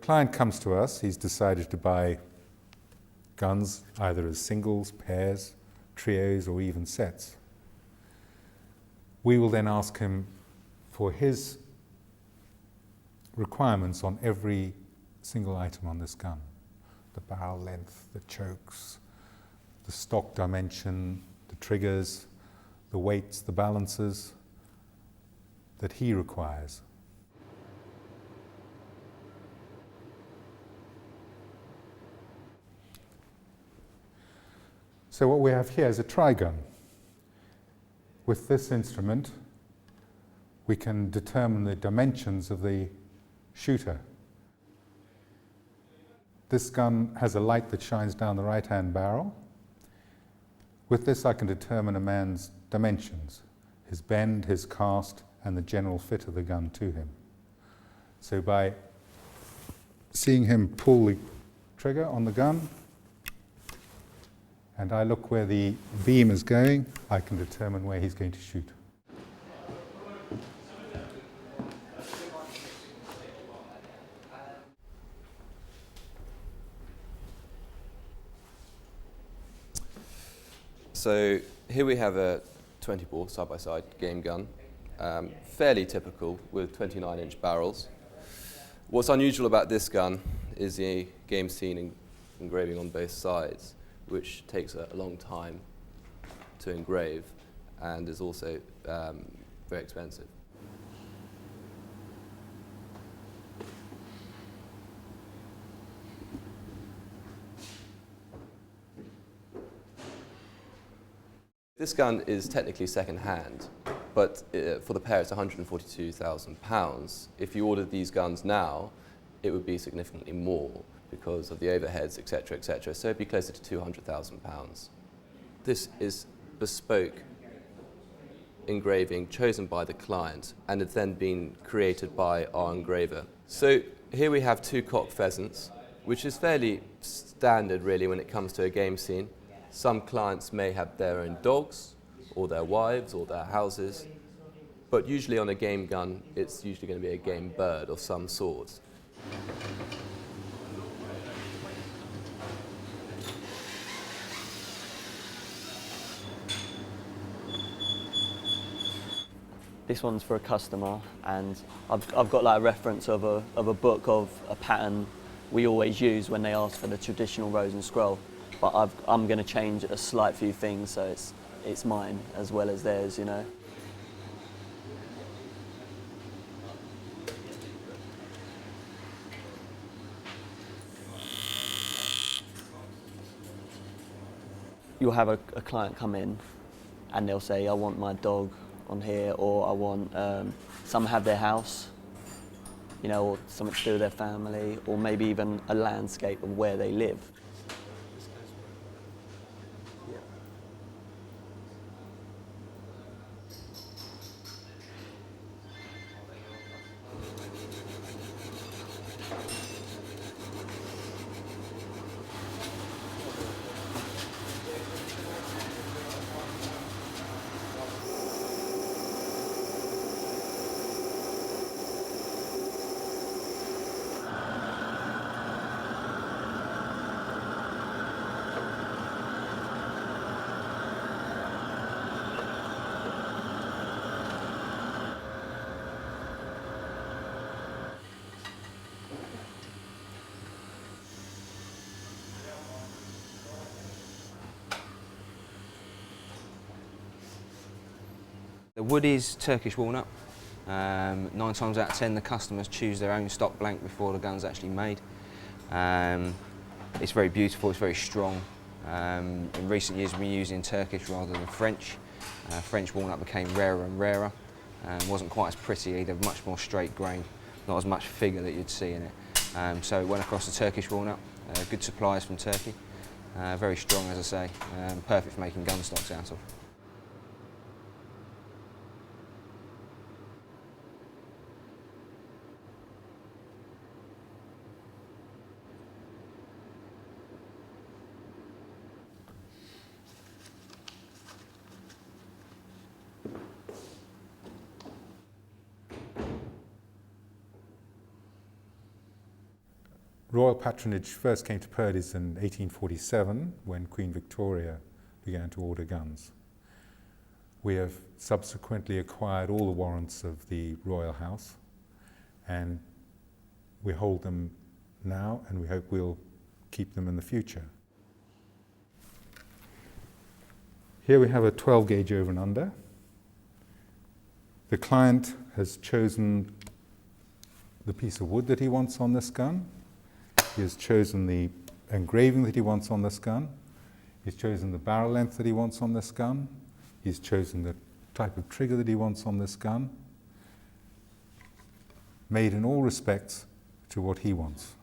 client comes to us, he's decided to buy guns either as singles, pairs, trios, or even sets. We will then ask him for his requirements on every single item on this gun. The barrel length, the chokes, the stock dimension, the triggers, the weights, the balances that he requires. So what we have here is a tri-gun. With this instrument, we can determine the dimensions of the shooter. This gun has a light that shines down the right-hand barrel. With this, I can determine a man's dimensions, his bend, his cast, and the general fit of the gun to him. So by seeing him pull the trigger on the gun, and I look where the beam is going, I can determine where he's going to shoot. So here we have a 20-bore side-by-side game gun, fairly typical with 29-inch barrels. What's unusual about this gun is the game scene engraving on both sides, which takes a long time to engrave and is also very expensive. This gun is technically second-hand, but for the pair it's £142,000. If you ordered these guns now, it would be significantly more because of the overheads, etc., etc. So it'd be closer to £200,000. This is bespoke engraving chosen by the client, and it's then been created by our engraver. So here we have two cock pheasants, which is fairly standard really when it comes to a game scene. Some clients may have their own dogs, or their wives, or their houses, but usually on a game gun, it's usually going to be a game bird of some sort. This one's for a customer, and I've got like a reference of a book of a pattern we always use when they ask for the traditional rose and scroll. But I'm going to change a slight few things, so it's mine as well as theirs, you know. You'll have a client come in and they'll say, I want my dog on here, or I want, some have their house, you know, or something to do with their family, or maybe even a landscape of where they live. The wood is Turkish walnut. 9 times out of 10 the customers choose their own stock blank before the gun's actually made. It's very beautiful, it's very strong. In recent years we've been using Turkish rather than French. French walnut became rarer and rarer and wasn't quite as pretty either, much more straight grain, not as much figure that you'd see in it. So it went across the Turkish walnut, good supplies from Turkey, very strong as I say, perfect for making gun stocks out of. royal patronage first came to Purdey's in 1847 when Queen Victoria began to order guns. We have subsequently acquired all the warrants of the royal house, and we hold them now, and we hope we'll keep them in the future. Here we have a 12 gauge over and under. The client has chosen the piece of wood that he wants on this gun. He has chosen the engraving that he wants on this gun. He's chosen the barrel length that he wants on this gun. He's chosen the type of trigger that he wants on this gun, made in all respects to what he wants.